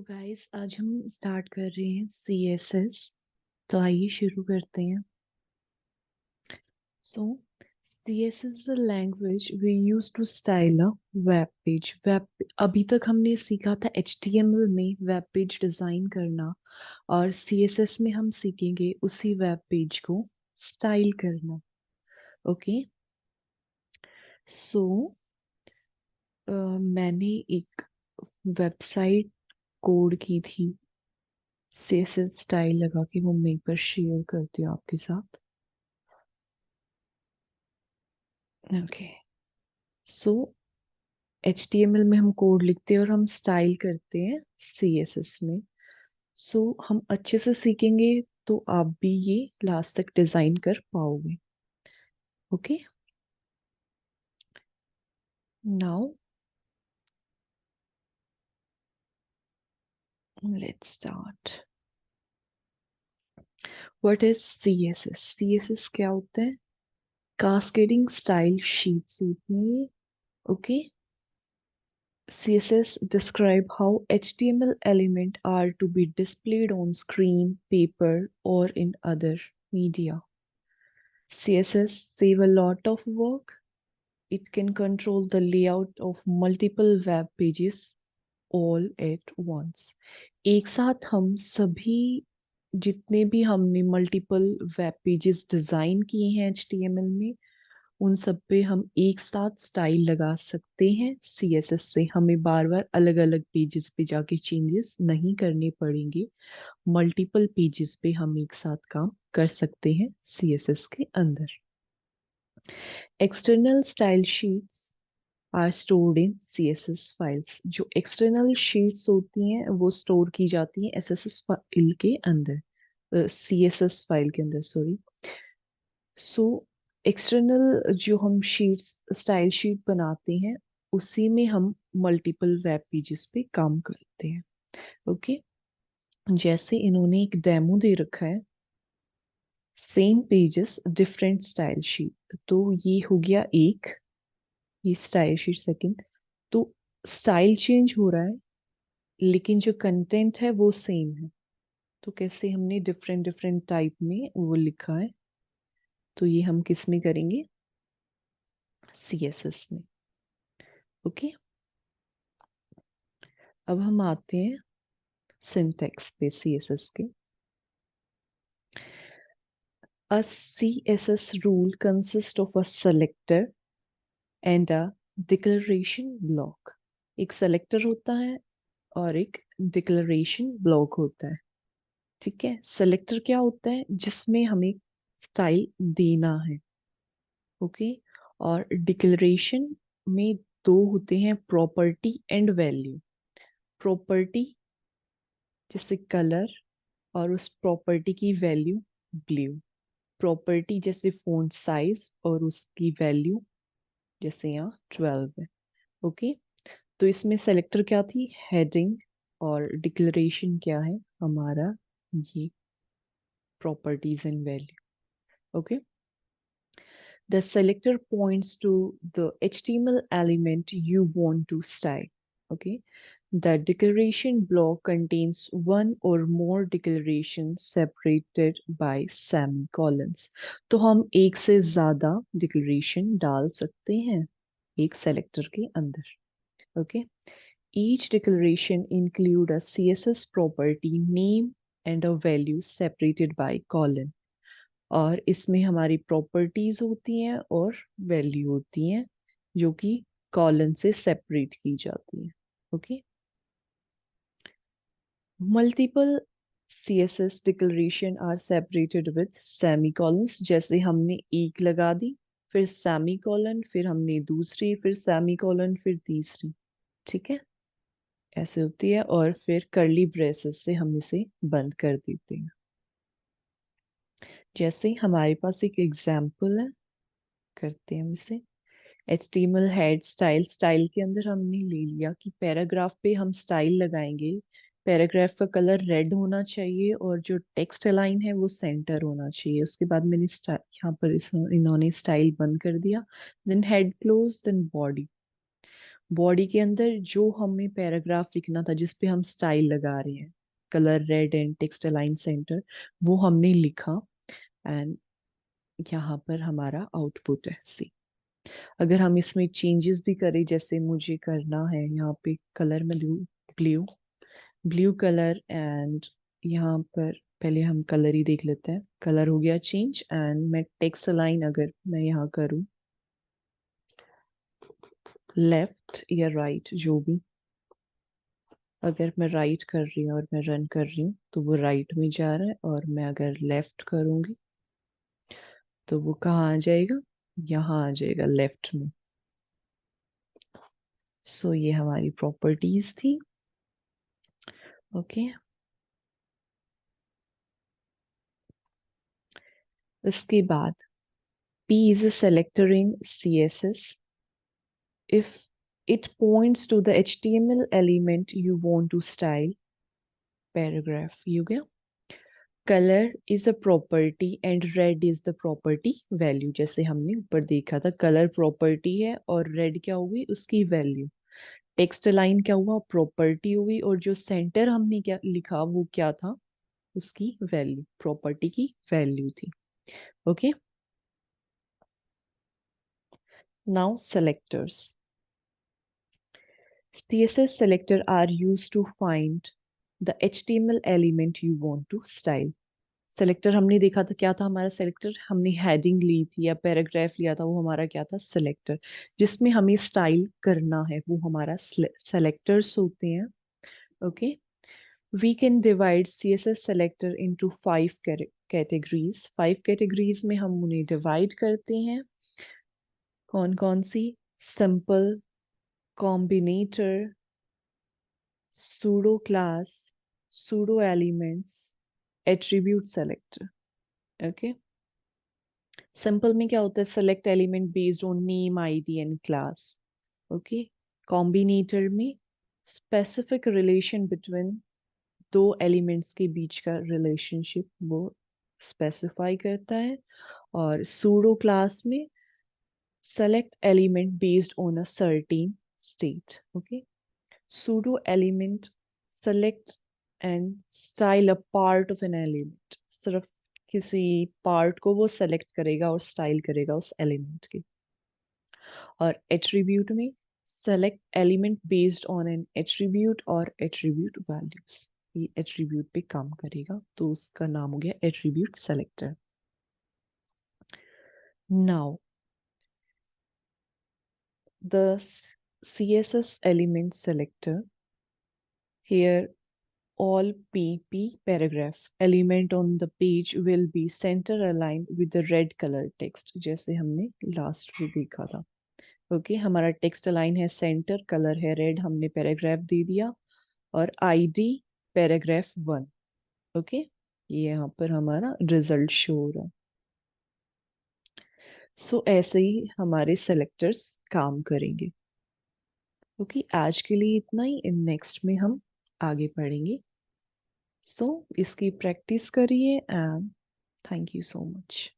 तो गाइस आज हम स्टार्ट कर रहे हैं CSS। तो आइए शुरू करते हैं। So CSS is a language we use to style a web page. Web अभी तक हमने सीखा था HTML में वेब पेज डिजाइन करना, और CSS में हम सीखेंगे उसी वेब पेज को स्टाइल करना। ओके। सो मैंने एक वेबसाइट कोड की थी CSS स्टाइल लगा के, वो मैं एक बार शेयर करती हूँ आपके साथ। ओके। सो HTML में हम कोड लिखते हैं और हम स्टाइल करते हैं CSS में। सो हम अच्छे से सीखेंगे तो आप भी ये लास्ट तक डिजाइन कर पाओगे। Okay. Now let's start. What is CSS? CSS क्या होता है? कास्केडिंग स्टाइल शीट्स होती हैं। Okay. CSS describe how HTML element are to be displayed on screen, paper, or in other media. CSS save a lot of work. It can control the layout of multiple web pages all at once. एक साथ हम सभी जितने भी हमने multiple web pages design किए हैं HTML में, उन सब पे हम एक साथ स्टाइल लगा सकते हैं CSS से। हमें बार बार अलग अलग पेजेस पे जाके चेंजेस नहीं करने पड़ेंगे। मल्टीपल पेजेस पे हम एक साथ काम कर सकते हैं CSS के अंदर। External style sheets are stored in CSS files. जो एक्सटर्नल शीट्स होती हैं वो स्टोर की जाती हैं SSS फाइल के अंदर, CSS फाइल के अंदर, सॉरी। सो एक्सटर्नल जो हम शीट्स स्टाइल शीट बनाते हैं, उसी में हम मल्टीपल वेब पेजेस पे काम करते हैं। ओके। जैसे इन्होंने एक डेमो दे रखा है, same pages different style sheet. तो ये हो गया एक, ये स्टाइल शीट सेकंड। तो स्टाइल चेंज हो रहा है लेकिन जो कंटेंट है वो सेम है। तो कैसे हमने डिफरेंट डिफरेंट टाइप में वो लिखा है, तो ये हम किस में करेंगे? CSS में। ओके। अब हम आते हैं सिंटैक्स पे CSS के। A CSS rule consists of a selector and a declaration block। एक सेलेक्टर होता है और एक डिक्लेरेशन ब्लॉक होता है। ठीक है। सेलेक्टर क्या होता है? जिसमें हमें स्टाइल देना है। ओके। और डिक्लेरेशन में दो होते हैं, प्रॉपर्टी एंड वैल्यू। प्रॉपर्टी जैसे कलर, और उस प्रॉपर्टी की वैल्यू ब्लू। प्रॉपर्टी जैसे फॉन्ट साइज और उसकी वैल्यू जैसे यहाँ 12 है। ओके। तो इसमें सेलेक्टर क्या थी? हेडिंग। और डिक्लेरेशन क्या है हमारा? ये properties and value. Okay. The selector points to the HTML element you want to style. Okay. The declaration block contains one or more declarations separated by semicolons. तो हम एक से ज्यादा डिक्लेरेशन डाल सकते हैं एक सेलेक्टर के अंदर। Okay. Each declaration include a CSS property name and a value separated by colon। और इसमें हमारी प्रॉपर्टीज होती हैं और वैल्यू होती हैं जो कि कॉलन से सेपरेट की जाती है। Okay. Multiple CSS declaration are separated with semicolons. जैसे हमने एक लगा दी, फिर सेमीकोलन, फिर हमने दूसरी, फिर सेमीकोलन, फिर तीसरी। ठीक है। ऐसे होती है, और फिर कर्ली ब्रेसेस से हम इसे बंद कर देते हैं। जैसे हमारे पास एक एग्जाम्पल है, करते हैं हम इसे। HTML head style. स्टाइल के अंदर हमने ले लिया कि पैराग्राफ पे हम स्टाइल लगाएंगे। पैराग्राफ का कलर रेड होना चाहिए और जो टेक्स्ट अलाइन है वो सेंटर होना चाहिए। उसके बाद मैंने यहाँ पर इन्होंने स्टाइल बंद कर दिया। Then head close, then body. Body के अंदर जो हमें पैराग्राफ लिखना था जिस पे हम स्टाइल लगा रहे हैं, colour red and text align centre, वो हमने लिखा। एंड यहाँ पर हमारा आउटपुट है सी। अगर हम इसमें चेंजेस भी करें, जैसे मुझे करना है यहाँ पे कलर में लूँ ब्लू, ब्लू कलर, एंड यहाँ पर पहले हम कलर ही देख लेते हैं। कलर हो गया चेंज, एंड मैं टेक्स्ट लाइन अगर मैं यहाँ करूँ लेफ्ट या राइट जो भी, अगर मैं राइट कर रही हूँ और मैं रन कर रही हूँ तो वो राइट में जा रहा है, और मैं अगर लेफ्ट करूँगी तो वो कहाँ आ जाएगा, यहाँ आ जाएगा लेफ्ट में। सो ये हमारी प्रॉपर्टीज थी। ओके, उसके बाद P is a selector in CSS if it points to the HTML element you want to style paragraph. You गया? Color is a property and red is the property value। जैसे हमने ऊपर देखा था, colour property है और red क्या हुई, उसकी वैल्यू। टेक्स्ट लाइन क्या हुआ, प्रॉपर्टी हुई, और जो सेंटर हमने क्या लिखा वो क्या था, उसकी वैल्यू, प्रॉपर्टी की वैल्यू थी। Okay, now selectors. CSS selector are used to find the HTML element you want to style। Selector हमने देखा था, क्या था हमारा सेलेक्टर, हमने हेडिंग ली थी या पैराग्राफ लिया था, वो हमारा क्या था, सेलेक्टर। जिसमें हमें स्टाइल करना है वो हमारा सेलेक्टर्स होते हैं। Okay, we can divide CSS selector into 5 categories. 5 categories में हम उन्हें डिवाइड करते हैं। कौन कौन सी, simple, combinator, pseudo class, pseudo elements, attribute selector। Okay, simple में क्या होता है, select element based on name, ID and class. Okay, combinator में स्पेसिफिक रिलेशन बिटवीन दो एलिमेंट्स के बीच का रिलेशनशिप वो स्पेसिफाई करता है। और सूडो क्लास में select element based on a certain state. Okay, pseudo element select and style a part of an element। सिर्फ किसी पार्ट को वो सेलेक्ट करेगा और स्टाइल करेगा उस एलिमेंट के। और एट्रीब्यूट में select element based on an attribute और एट्रीब्यूट वैल्यूज। ये एट्रीब्यूट पे काम करेगा तो उसका नाम हो गया attribute selector. Now the CSS element selector, here all PP paragraph element on the page will be center aligned with the red color text। जैसे हमने लास्ट में देखा था। ओके, हमारा टेक्स्ट अलाइन है सेंटर, कलर है रेड, हमने paragraph दे दिया, और आईडी पैराग्राफ 1। ओके, ये यहाँ पर हमारा रिजल्ट शो हो रहा है। सो ऐसे ही हमारे सेलेक्टर्स काम करेंगे। ओके, आज के लिए इतना ही, इन नेक्स्ट में हम आगे पढ़ेंगे। सो इसकी प्रैक्टिस करिए, and thank you so much.